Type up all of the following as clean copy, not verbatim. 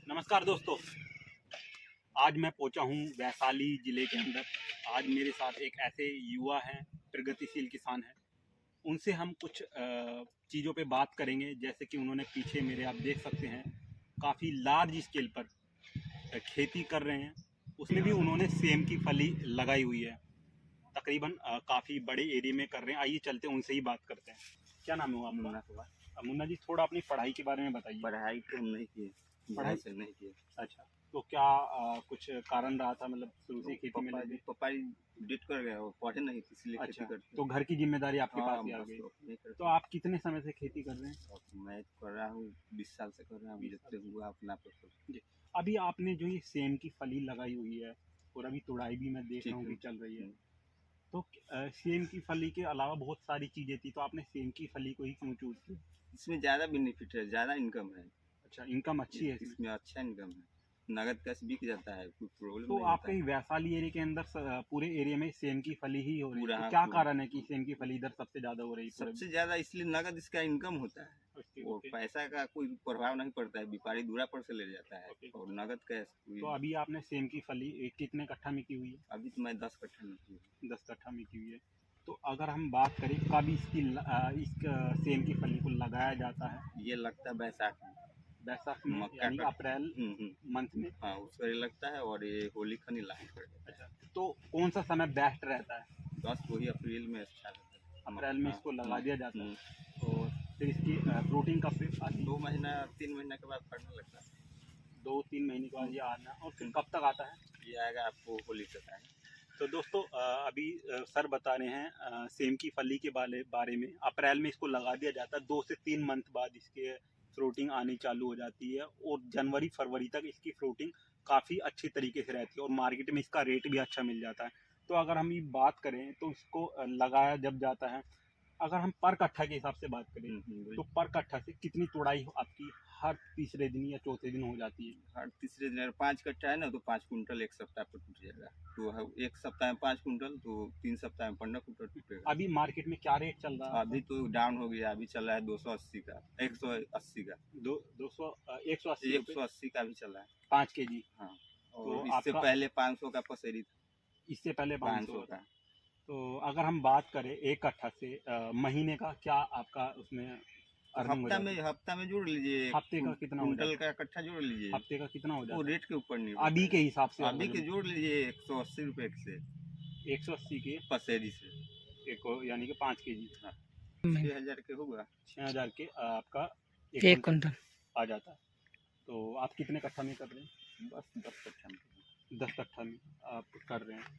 नमस्कार दोस्तों, आज मैं पहुंचा हूं वैशाली ज़िले के अंदर। आज मेरे साथ एक ऐसे युवा हैं, प्रगतिशील किसान हैं। उनसे हम कुछ चीज़ों पे बात करेंगे, जैसे कि उन्होंने पीछे मेरे आप देख सकते हैं काफ़ी लार्ज स्केल पर खेती कर रहे हैं। उसमें भी उन्होंने सेम की फली लगाई हुई है। तकरीबन काफ़ी बड़े एरिया में कर रहे हैं। आइए चलते हैं, उनसे ही बात करते हैं। क्या नाम है वो मुन्ना आपका? कुमार। मुन्ना जी, थोड़ा अपनी पढ़ाई के बारे में बताइए। पढ़ाई तो हम नहीं किए, पढ़ाई से नहीं किए। अच्छा, तो क्या कुछ कारण रहा था, मतलब शुरू से खेती में लगे? पापा जी डेट कर गए, वो पढ़े नहीं इसलिए अच्छा, खेती करते तो हैं। घर की जिम्मेदारी आपके हाँ, पास ही आ बस गई। वो नहीं करते तो हैं। आप कितने समय से खेती कर रहे हैं? अब मैं कर रहा हूँ 20 साल से कर रहा हूँ, 20 साल जितने से। हुआ अपना पे जी। अभी आपने जो ये सेम की फली लगाई हुई है और अभी तुड़ाई भी मैं देख रहा ठीक हूँ है। कि चल रही है, तो सेम की फली के अलावा बहुत सारी चीज़ें थी, तो आपने सेम की फली को ही क्यों चूज किया? इसमें ज़्यादा बेनिफिट है, ज़्यादा इनकम है। अच्छा, इनकम अच्छी है इसमें। इसमें अच्छा इनकम है, नगद कैश बिक जाता है, कोई प्रॉब्लम तो नहीं होता आपके है। वैशाली एरिया के अंदर पूरे एरिया में सेम की फली ही हो रही है, पूरा तो क्या पूरा कारण है कि सेम की फली इधर सबसे ज़्यादा हो रही है पूरे में? सबसे ज़्यादा इसलिए नगद इसका इनकम होता है। ओके, और ओके, पैसा का कोई प्रभाव नहीं पड़ता है, व्यापारी दूरा पर से ले जाता है। ओके। और नगद कैश तो अभी आपने सेम की फली कितने कट्ठा में की हुई है? अभी तो मैं 10 कट्ठा में की हूँ। 10 कट्ठा में की हुई है। तो अगर हम बात करें कब इस सेम की फली को लगाया जाता है? ये लगता है बैसाख में, बैसाख में, मक्का यानी कि का। अप्रैल मंथ में। हाँ, उसका ये लगता है और ये होली खनी लाइन कर देता है। अच्छा, तो कौन सा समय बेस्ट रहता है? बस वही अप्रैल में अच्छा रहता है। अप्रैल में इसको लगा दिया जाता है। हम्म। और फिर इसकी फ्रूटिंग कब से आती है? 2 महीना 3 महीना के बाद फड़ने लगता है। 2-3 महीने के बाद ये आना, और फिर कब तक आता है? ये आएगा आपको होली तक आएगा। तो दोस्तों, अभी सर बता रहे हैं सेम की फली के बारे में। अप्रैल में इसको लगा दिया जाता है, 2 से 3 मंथ बाद इसके फ्रूटिंग आनी चालू हो जाती है, और जनवरी फरवरी तक इसकी फ्रूटिंग काफ़ी अच्छी तरीके से रहती है, और मार्केट में इसका रेट भी अच्छा मिल जाता है। तो अगर हम ये बात करें तो इसको लगाया जब जाता है, अगर हम पर कट्ठा के हिसाब से बात करें, तो पर कट्ठा से कितनी तुड़ाई आपकी हर तीसरे दिन या चौथे दिन हो जाती है? हर तीसरे दिन 5 कट्ठा है ना, तो 5 कुंटल एक सप्ताह पर टूट जाएगा। तो एक सप्ताह में 5 कुंटल, तो 3 सप्ताह में 15 कुंटल टूटेगा। अभी मार्केट में क्या रेट चल रहा है? अभी तो डाउन हो गया, अभी चल रहा है 280 का, 180 का। दो 200 180 रुपये 180 का भी चल रहा है। 5 केजी। हाँ, तो और इससे आपका पहले 500 का पसेरी था। इससे पहले 500 500 का। तो अगर हम बात करें एक कट्ठा से महीने का, क्या आपका उसमें तो अर्निंग हो जाती है? हफ्ता में जोड़ लीजिए, हफ्ते का कितना हो कुंटल जाता का कट्ठा जोड़ है? लीजिए। हफ्ते का कितना हो वो जाता है रेट के ऊपर निर्भर अभी के है। हिसाब से? अभी के जोड़ लीजिए 180 रुपए से 180 के पसेरी से। एक, यानी कि 5 केजी। हाँ, 6,000 के होगा। 6000 के आपका एक एक कुंटल आ जाता है। तो आप कितने कट्ठा में कर रहे हैं? बस 10 कट्ठा में। 10 कट्ठा में आप कर रहे हैं।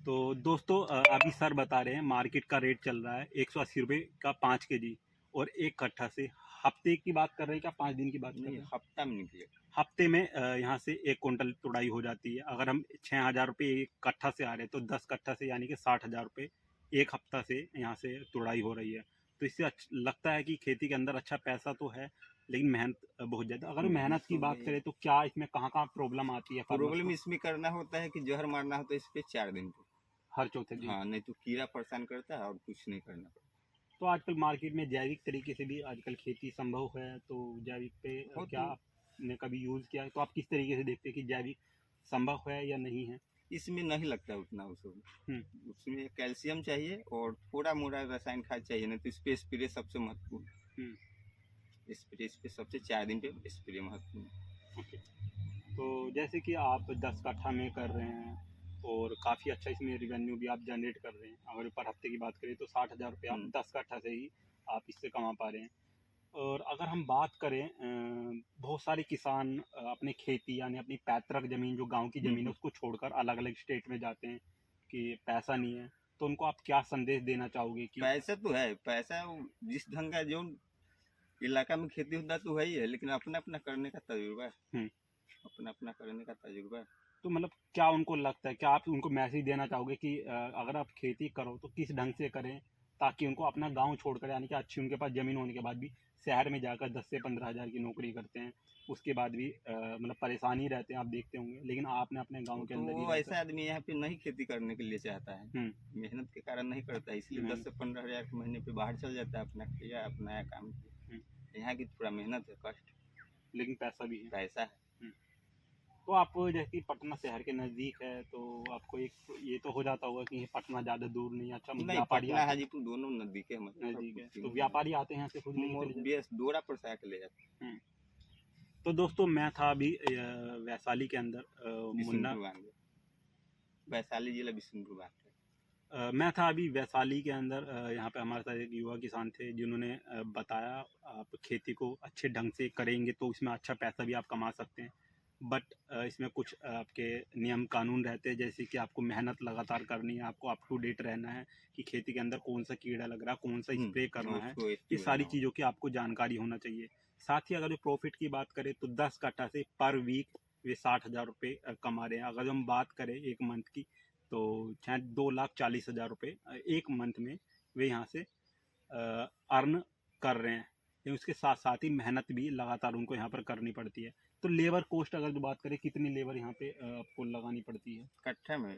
तो दोस्तों, अभी सर बता रहे हैं मार्केट का रेट चल रहा है 180 रुपये का 5 केजी, और एक कट्ठा से। हफ्ते की बात कर रहे हैं क्या 5 दिन की बात कर रहे नहीं, हैं? हफ्ता में निकलेगा। हफ्ते में यहाँ से 1 कुंटल तुड़ाई हो जाती है। अगर हम 6,000 रुपये एक कट्ठा से आ रहे हैं, तो 10 कट्ठा से यानी कि 60,000 रुपये एक हफ्ता से यहाँ से तुड़ाई हो रही है। तो इससे लगता है कि खेती के अंदर अच्छा पैसा तो है, लेकिन मेहनत बहुत ज़्यादा। अगर मेहनत की बात करें तो क्या इसमें कहाँ कहाँ प्रॉब्लम आती है farmers प्रॉब्लम को? इसमें करना होता है कि जहर मारना होता है इस पे 4 दिन पे। हर चौथे दिन? हाँ, नहीं तो कीड़ा परेशान करता है और कुछ नहीं करना पड़ता। तो आजकल मार्केट में जैविक तरीके से भी आजकल खेती संभव है, तो जैविक पे हो क्या तो आपने कभी यूज़ किया है? तो आप किस तरीके से देखते हैं कि जैविक संभव है या नहीं है? इसमें नहीं लगता उतना हम्म, उसमें कैल्शियम चाहिए और थोड़ा मोड़ा रसायन खाद चाहिए, नहीं तो इस पे स्प्रे सबसे महत्वपूर्ण। स्प्रे इस पे सबसे 4 दिन पे स्प्रे महत्वपूर्ण। ओके। तो जैसे कि आप 10 कट्ठा में कर रहे हैं, और काफ़ी अच्छा इसमें रिवेन्यू भी आप जनरेट कर रहे हैं। अगर पर हफ्ते की बात करें तो 60,000 रुपये आप 10 कट्ठा से ही आप इससे कमा पा रहे हैं। और अगर हम बात करें बहुत सारे किसान अपने खेती यानी अपनी पैतृक ज़मीन, जो गांव की ज़मीन है, उसको छोड़कर अलग अलग स्टेट में जाते हैं कि पैसा नहीं है। तो उनको आप क्या संदेश देना चाहोगे कि पैसा तो है, पैसा जिस ढंग का जो इलाका में खेती होता तो है ही है, लेकिन अपना अपना करने का तजुर्बा है। अपना अपना करने का तजुर्बा है। तो मतलब क्या उनको लगता है, क्या आप उनको मैसेज देना चाहोगे कि अगर आप खेती करो तो किस ढंग से करें, ताकि उनको अपना गांव छोड़कर, यानी कि अच्छी उनके पास ज़मीन होने के बाद भी शहर में जाकर 10 से 15 हज़ार की नौकरी करते हैं, उसके बाद भी मतलब परेशानी रहते हैं, आप देखते होंगे, लेकिन आपने अपने गांव के तो अंदर ही वो ऐसा रहकर आदमी यहाँ पे नहीं खेती करने के लिए चाहता है, मेहनत के कारण नहीं करता है, इसलिए 10 से 15 हजार के महीने पे बाहर चल जाता है, अपना किया अपना काम किया। यहाँ की थोड़ा मेहनत है, कष्ट, लेकिन पैसा भी है। पैसा है। तो आप जैसे कि पटना शहर के नज़दीक है, तो आपको एक ये तो हो जाता होगा कि पटना ज़्यादा दूर नहीं, अच्छा नहीं, व्यापारी पटना आते हाजीपुर दोनों नजदीक है, नज़दीक है, तो व्यापारी आते हैं यहाँ से खुद लेके चले बेस दोरा पर से आके ले जाते जाते। तो दोस्तों मैं था अभी वैशाली के अंदर मुन्ना बिशुनपुर बांध वैशाली जिला बिशुनपुर बांध मैं था अभी वैशाली के अंदर यहाँ पे हमारे साथ एक युवा किसान थे जिन्होंने बताया आप खेती को अच्छे ढंग से करेंगे तो इसमें अच्छा पैसा भी आप कमा सकते हैं, बट इसमें कुछ आपके नियम कानून रहते हैं, जैसे कि आपको मेहनत लगातार करनी है, आपको अप टू डेट रहना है कि खेती के अंदर कौन सा कीड़ा लग रहा है, कौन सा स्प्रे करना है, ये सारी चीज़ों की आपको जानकारी होना चाहिए। साथ ही अगर जो प्रॉफिट की बात करें तो 10 कट्ठा से पर वीक वे 60,000 रुपये कमा रहे हैं। अगर हम बात करें एक मंथ की तो शायद 2,40,000 रुपये एक मंथ में वे यहाँ से अर्न कर रहे हैं। लेकिन उसके साथ साथ ही मेहनत भी लगातार उनको यहाँ पर करनी पड़ती है। तो लेबर कोस्ट अगर जो बात करें कितनी लेबर यहाँ पे आपको लगानी पड़ती है कट्ठा में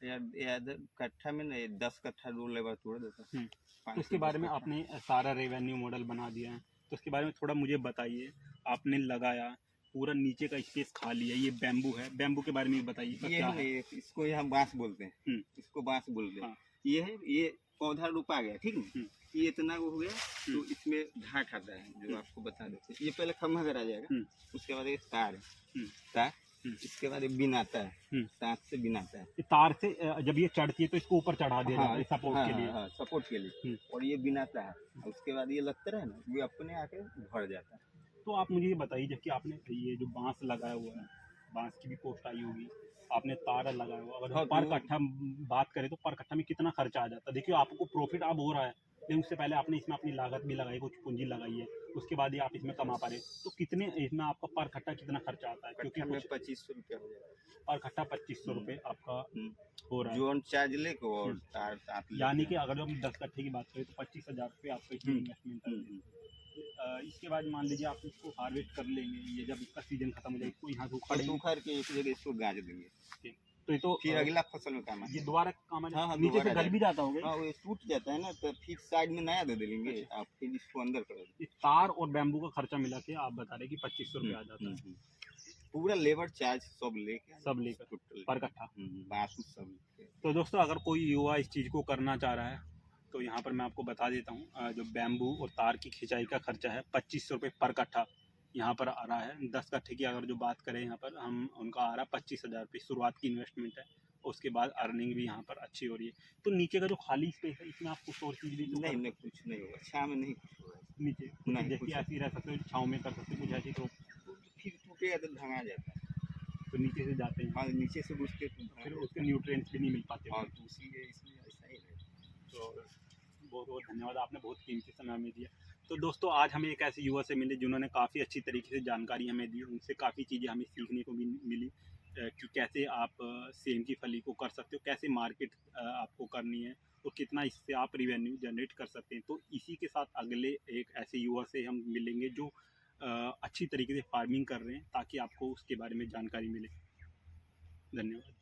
यार कट्ठा में नहीं 10 कट्ठा दो लेबर तोड़ देता। तो इसके बारे में आपने सारा रेवेन्यू मॉडल बना दिया है, तो इसके बारे में थोड़ा मुझे बताइए। आपने लगाया पूरा नीचे का स्पेस खाली है, ये बैम्बू है, बैम्बू के बारे में बताइए ये क्या है है? इसको यहाँ बांस बोलते हैं, इसको बांस बोलते हैं। हाँ। ये है ये पौधा रोपा गया ठीक है, ये इतना वो हो गया तो इसमें घाट आता है जो आपको बता देते हैं। ये पहले खम्भा करा जाएगा, उसके बाद ये तार तार इसके बाद ये बिन आता है, तार से बिन आता है। तार से जब ये चढ़ती है तो इसको ऊपर चढ़ा दिया जाता है सपोर्ट के लिए। सपोर्ट के लिए और ये बिन आता है, उसके बाद ये लगता है ना ये अपने आके भर जाता है। तो आप मुझे ये बताइए जबकि आपने ये जो बांस लगाया हुआ है, बांस की भी कॉस्ट आई होगी, आपने तार लगाया हुआ, अगर पर कट्ठा बात करें तो पर कट्ठा में कितना खर्चा आ जाता है? देखिए आपको प्रॉफिट अब हो रहा है, लेकिन उससे पहले आपने इसमें अपनी लागत भी लगाई, कुछ पूंजी लगाई है, उसके बाद ही आप इसमें कमा पा रहे, तो कितने इसमें आपका पर कट्ठा कितना खर्चा आता है? क्योंकि हमें 2500 रुपया हो जाएगा पर कट्ठा 2500 रुपये आपका हो रहा है जोन चार्ज लेके और तार साथ, यानी कि अगर हम 10 कट्ठे की बात करें तो 25,000 रुपये आपका इसमें इन्वेस्टमेंट है। इसके बाद मान लीजिए आप इसको हार्वेस्ट कर लेंगे, ये जब इसका सीजन खत्म हो जाए इसको यहाँ से उखाड़ के एक जगह इसको गाज देंगे, तो ये तो फिर अगला फसल में काम ये दोबारा काम आ हाँ, नीचे से गल भी जाता होगा। हाँ वो टूट जाता है ना, तो फिर साइड में नया दे देंगे आप, फिर इसको अंदर कर देंगे। तार और बैम्बू का खर्चा मिला के आप बता रहे कि 2500 रुपये आ जाता है, पूरा लेबर चार्ज सब लेकर टोटल पर कट्ठा बासु सब। तो दोस्तों अगर कोई युवा इस चीज़ को करना चाह रहा है तो यहाँ पर मैं आपको बता देता हूँ, जो बैम्बू और तार की खिंचाई का खर्चा है 2500 रुपये पर कट्ठा यहाँ पर आ रहा है। 10 कट्ठे की अगर जो बात करें यहाँ पर हम उनका आ रहा है 25,000 रुपये शुरुआत की इन्वेस्टमेंट है, उसके बाद अर्निंग भी यहाँ पर अच्छी हो रही है। तो नीचे का जो खाली स्पेस है इसमें आप कुछ और चीज़ भी तो नहीं कुछ नहीं होगा, छाँव में नहीं कुछ होगा, नीचे नहीं जैसे ऐसे ही रह सकते हो, छाँव में कर सकते हो कुछ ऐसी, तो फिर टूटेगा तो भंगा जाता है, तो नीचे से जाते हैं। हाँ नीचे से घुसते तो फिर उसके न्यूट्रिएंट्स भी नहीं मिल पाते। और तो इसलिए ऐसा ही है। तो बहुत बहुत धन्यवाद, आपने बहुत कीमती समय हमें दिया। तो दोस्तों आज हमें एक ऐसे युवा से मिले जिन्होंने काफ़ी अच्छी तरीके से जानकारी हमें दी, उनसे काफ़ी चीज़ें हमें सीखने को भी मिली कि कैसे आप सेम की फली को कर सकते हो, कैसे मार्केट आपको करनी है और कितना इससे आप रिवेन्यू जनरेट कर सकते हैं। तो इसी के साथ अगले एक ऐसे युवा से हम मिलेंगे जो अच्छी तरीके से फार्मिंग कर रहे हैं ताकि आपको उसके बारे में जानकारी मिले। धन्यवाद।